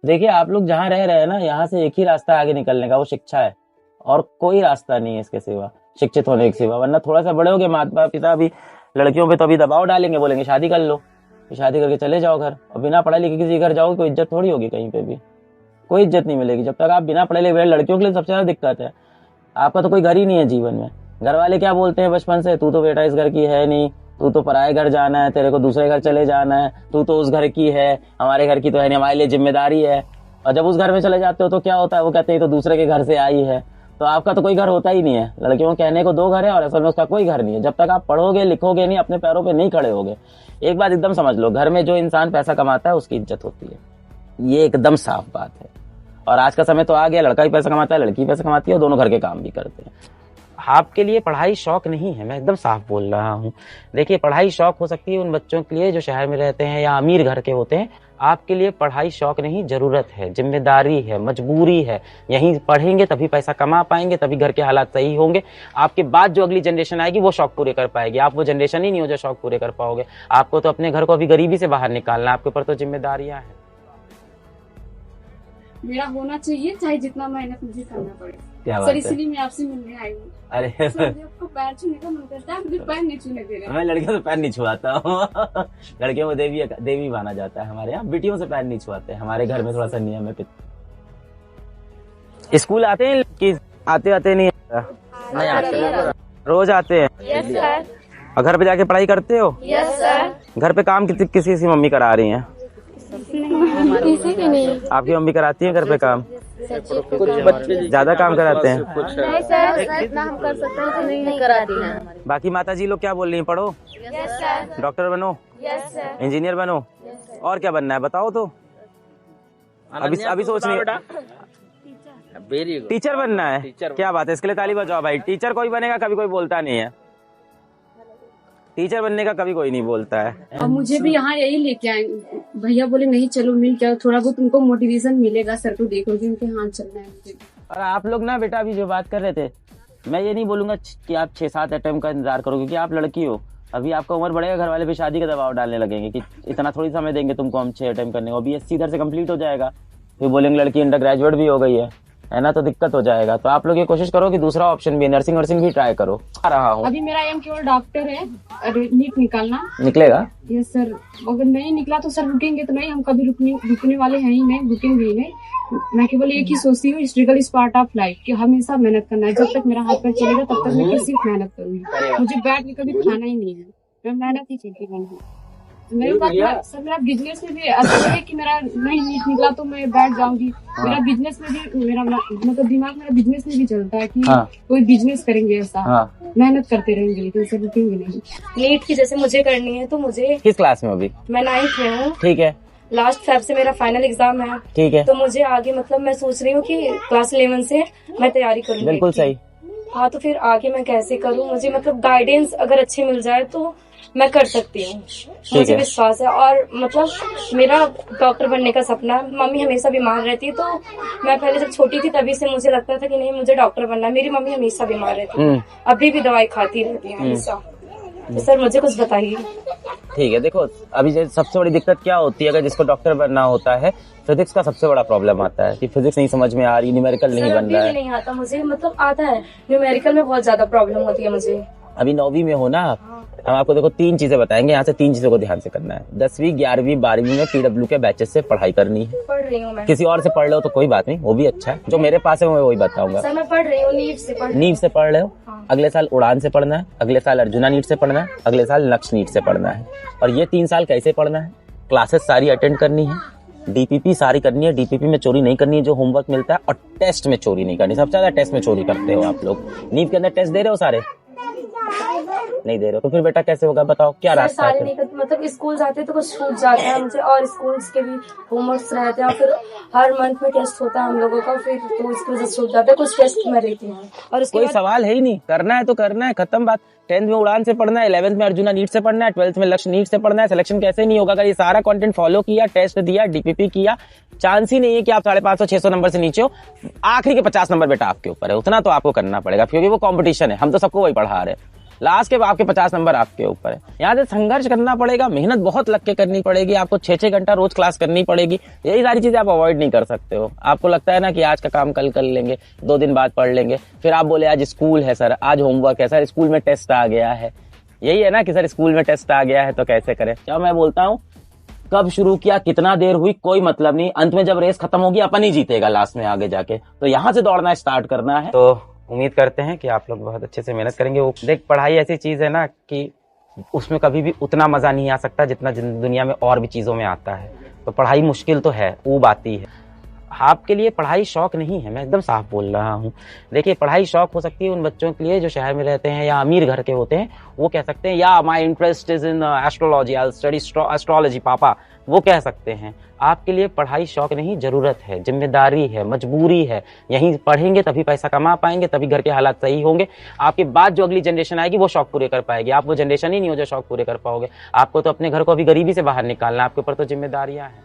देखिए आप लोग जहाँ रह रहे हैं ना, यहाँ से एक ही रास्ता है आगे निकलने का, वो शिक्षा है, और कोई रास्ता नहीं है इसके सिवा, शिक्षित होने के सिवा। वरना थोड़ा सा बड़े हो गए, माता पिता भी लड़कियों पे तो अभी दबाव डालेंगे, बोलेंगे शादी कर लो, शादी करके चले जाओ घर। और बिना पढ़े लिखे किसी घर जाओगे कोई इज्जत थोड़ी होगी, कहीं पे भी कोई इज्जत नहीं मिलेगी। जब तक आप बिना पढ़े लिखे, लड़कियों के लिए सबसे ज्यादा दिक्कत है, आपका तो कोई घर ही नहीं है जीवन में। घर वाले क्या बोलते हैं बचपन से, तू तो बेटा इस घर की है नहीं, तू तो पराये घर जाना है, तेरे को दूसरे घर चले जाना है, तू तो उस घर की है, हमारे घर की तो है नहीं, हमारे लिए जिम्मेदारी है। और जब उस घर में चले जाते हो तो क्या होता है, वो कहते हैं तो दूसरे के घर से आई है। तो आपका तो कोई घर होता ही नहीं है। लड़कियों को कहने को 2 घर है और असल में उसका कोई घर नहीं है। जब तक आप पढ़ोगे लिखोगे नहीं, अपने पैरों पे नहीं खड़े होगे। एक बात एकदम समझ लो, घर में जो इंसान पैसा कमाता है उसकी इज्जत होती है, ये एकदम साफ बात है। और आज का समय तो आ गया, लड़का भी पैसा कमाता है, लड़की भी पैसा कमाती है, और दोनों घर के काम भी करते हैं। आपके लिए पढ़ाई शौक नहीं है, मैं एकदम साफ बोल रहा हूँ। देखिए पढ़ाई शौक हो सकती है उन बच्चों के लिए जो शहर में रहते हैं या अमीर घर के होते हैं। आपके लिए पढ़ाई शौक नहीं, जरूरत है, जिम्मेदारी है, मजबूरी है। यहीं पढ़ेंगे तभी पैसा कमा पाएंगे, तभी घर के हालात सही होंगे। आपके बाद जो अगली जनरेशन आएगी वो शौक पूरे कर पाएगी। आप वो जनरेशन ही नहीं हो जो शौक पूरे कर पाओगे। आपको तो अपने घर को अभी गरीबी से बाहर निकालना है, आपके ऊपर तो जिम्मेदारियां हैं। मेरा होना चाहिए, चाहे जितना मेहनत मुझे करना पड़े। क्या बात सर है? इसलिए मैं आपसे मिलने आई हूँ। अरे सर आपको पैर छूने का मन करता है, मुझे पैर नहीं छूने दे रहे। मैं लड़कियों से पैर नहीं छुआता हूँ लड़कियों को देवी माना जाता है हमारे यहाँ, बेटियों से पैर नहीं छुआते। हमारे घर में थोड़ा सा नियम है। स्कूल आते हैं कि आते नहीं आते? रोज आते हैं? Yes sir. और घर पे जाके पढ़ाई करते हो? Yes sir. घर पे काम किसी की मम्मी करा रही हैं? किसी की नहीं। आपकी मम्मी कराती है घर पे काम? कुछ बच्चे ज्यादा काम कराते हैं? नहीं सर, इतना हम कर सकते हैं तो नहीं कराती हैं। बाकी माता जी लोग क्या बोल रही हैं, पढ़ो, यस सर। डॉक्टर बनो, यस सर। इंजीनियर बनो, और क्या बनना है बताओ तो। अभी सोच रही वेरी गुड, टीचर बनना है? क्या बात है, इसके लिए ताली बजाओ भाई। टीचर कोई बनेगा, कभी कोई बोलता नहीं है। टीचर बनने का कभी कोई नहीं बोलता है। और मुझे भी यहाँ यही लेके आए, भैया बोले नहीं चलो मिल क्या, थोड़ा बहुत तुमको मोटिवेशन मिलेगा, सर को देखोगे उनके हाथ चलना है मुझे। और आप लोग ना बेटा अभी जो बात कर रहे थे, मैं ये नहीं बोलूंगा कि आप 6-7 अटेम्प्ट का इंतजार करो, क्योंकि आप लड़की हो। अभी आपका उम्र बढ़ेगा, घर वाले भी शादी का दबाव डालने लगेंगे कि इतना थोड़ी समय देंगे तुमको हम 6 अटेम्प्ट करने को। BSc इधर से कंप्लीट हो जाएगा, फिर बोलेंगे लड़की अंडर ग्रेजुएट भी हो गई है ना, तो दिक्कत हो जाएगा। तो आप लोग ये कोशिश करो कि दूसरा ऑप्शन भी, नर्सिंग भी ट्राई करो। आ रहा हूँ, अभी मेरा एम केवल डॉक्टर है, नीट निकालना। निकलेगा? Yes sir. अगर नहीं निकला तो सर रुकेंगे तो नहीं, हम कभी रुकने वाले हैं ही नहीं, रुकेंगे ही नहीं। मैं केवल एक ही सोचती हूँ, struggle is part of life, कि हमेशा मेहनत करना है। जब तक मेरा हाथ पैर चलेगा तब तक मैं सिर्फ मेहनत करूंगी। मुझे बैठ के कभी खाना ही नहीं है, मैं मेहनत ही चलती रहूंगी। मेरे पास सर मेरा बिजनेस में भी ऐसा है कि मेरा नहीं नीट निकला तो मैं बैठ जाऊंगी। मेरा बिजनेस में भी, मेरा मतलब दिमाग मेरा बिजनेस में भी चलता है कि कोई बिजनेस करेंगे ऐसा, मेहनत करते रहेंगे लेकिन सर रुकेंगे नहीं। नीट की जैसे मुझे करनी है तो मुझे, किस क्लास में अभी? मैं 9th में हूँ। ठीक है। लास्ट फेब से मेरा फाइनल एग्जाम है। ठीक है। तो मुझे आगे मतलब मैं सोच रही हूँ कि क्लास 11 से मैं तैयारी करूँगी। बिल्कुल सही। हाँ तो फिर आगे मैं कैसे करूँ, मुझे मतलब गाइडेंस अगर अच्छी मिल जाए तो मैं कर सकती हूँ, मुझे विश्वास है। और मतलब मेरा डॉक्टर बनने का सपना, मम्मी हमेशा बीमार रहती है, तो मैं पहले जब छोटी थी तभी से मुझे लगता था कि नहीं मुझे डॉक्टर बनना है। मेरी मम्मी हमेशा बीमार रहती है, अभी भी दवाई खाती रहती है हमेशा। तो सर मुझे कुछ बताइए। ठीक है, देखो अभी सबसे बड़ी दिक्कत क्या होती है, अगर जिसको डॉक्टर बनना होता है, फिजिक्स का सबसे बड़ा प्रॉब्लम आता है कि फिजिक्स नहीं समझ में आ रही, न्यूमेरिकल नहीं बन रहा है। नहीं आता मुझे, मतलब आता है, न्यूमेरिकल में बहुत ज्यादा प्रॉब्लम होती है मुझे। अभी 9वीं में हो ना आप, हम आपको देखो 3 चीजें बताएंगे, यहाँ से 3 चीजों को ध्यान से करना है। 10वीं 11वीं 12वीं में PW के बैचेस से पढ़ाई करनी है। पढ़ रही हूँ मैं। किसी और से पढ़ लो तो कोई बात नहीं, वो भी अच्छा है। जो मेरे पास है मैं वही बताऊंगा। सर मैं पढ़ रही हूँ, नीट से पढ़ रहे हो। अगले साल उड़ान से पढ़ना है, अगले साल अर्जुना नीट से पढ़ना है, अगले साल लक्ष्य नीट से पढ़ना है। और ये 3 साल कैसे पढ़ना है, क्लासेस सारी अटेंड करनी है, DPP सारी करनी है, DPP में चोरी नहीं करनी है जो होमवर्क मिलता है, और टेस्ट में चोरी नहीं करनी। सबसे ज्यादा टेस्ट में चोरी करते हो आप लोग। नीट के अंदर टेस्ट दे रहे हो सारे? नहीं दे रहे हो तो फिर बेटा कैसे होगा, बताओ क्या रास्ता है? मतलब स्कूल जाते तो कुछ छूट जाता है मुझे, और स्कूल्स के भी होमवर्क्स रहते हैं, फिर हर मंथ में टेस्ट होता है हम लोगों का, फिर तो उसकी वजह से छूट जाता है, कुछ टेस्ट में रहती है। और कोई सवाल है ही नहीं, करना है तो करना है, खत्म बात। 10th में उड़ान से पढ़ना है, 11th में अर्जुना नीट से पढ़ना है, 12th में लक्ष्य नीट से पढ़ना है। सिलेक्शन कैसे नहीं होगा अगर ये सारा कंटेंट फॉलो किया, टेस्ट दिया, DPP किया। चांस ही नहीं है कि आप 550-600 नंबर से नीचे हो। आखिरी के 50 नंबर बेटा आपके ऊपर है, उतना तो आपको करना पड़ेगा, क्योंकि वो कंपटीशन है, हम तो सबको वही पढ़ा रहे हैं। लास्ट के आपके 50 नंबर आपके ऊपर है। यहाँ से संघर्ष करना पड़ेगा, मेहनत बहुत लग के करनी पड़ेगी, आपको 6-6 घंटा रोज क्लास करनी पड़ेगी। यही सारी चीजें आप अवॉइड नहीं कर सकते हो। आपको लगता है ना कि आज का काम कल कर लेंगे, 2 दिन बाद पढ़ लेंगे, फिर आप बोले आज स्कूल है सर, आज होमवर्क है सर, स्कूल में टेस्ट आ गया है। यही है ना कि सर स्कूल में टेस्ट आ गया है तो कैसे करें। क्या मैं बोलता हूँ, कब शुरू किया, कितना देर हुई, कोई मतलब नहीं, अंत में जब रेस खत्म होगी अपन ही जीतेगा लास्ट में आगे जाके। तो यहाँ से दौड़ना स्टार्ट करना है। तो उम्मीद करते हैं कि आप लोग बहुत अच्छे से मेहनत करेंगे। देख, पढ़ाई ऐसी चीज है ना कि उसमें कभी भी उतना मजा नहीं आ सकता जितना दुनिया में और भी चीजों में आता है। तो पढ़ाई मुश्किल तो है, ऊब आती है। आपके लिए पढ़ाई शौक नहीं है, मैं एकदम साफ बोल रहा हूँ। देखिए, पढ़ाई शौक हो सकती है उन बच्चों के लिए जो शहर में रहते हैं या अमीर घर के होते हैं। वो कह सकते हैं या my interest is in astrology, I study astrology पापा, वो कह सकते हैं। आपके लिए पढ़ाई शौक नहीं, जरूरत है, जिम्मेदारी है, मजबूरी है। यहीं पढ़ेंगे तभी पैसा कमा पाएंगे, तभी घर के हालात सही होंगे। आपके बाद जो अगली जनरेशन आएगी वो शौक पूरे कर पाएगी। आप वो जनरेशन ही नहीं हो जो शौक पूरे कर पाओगे। आपको तो अपने घर को अभी गरीबी से बाहर निकालना है, आपके ऊपर तो जिम्मेदारियां हैं।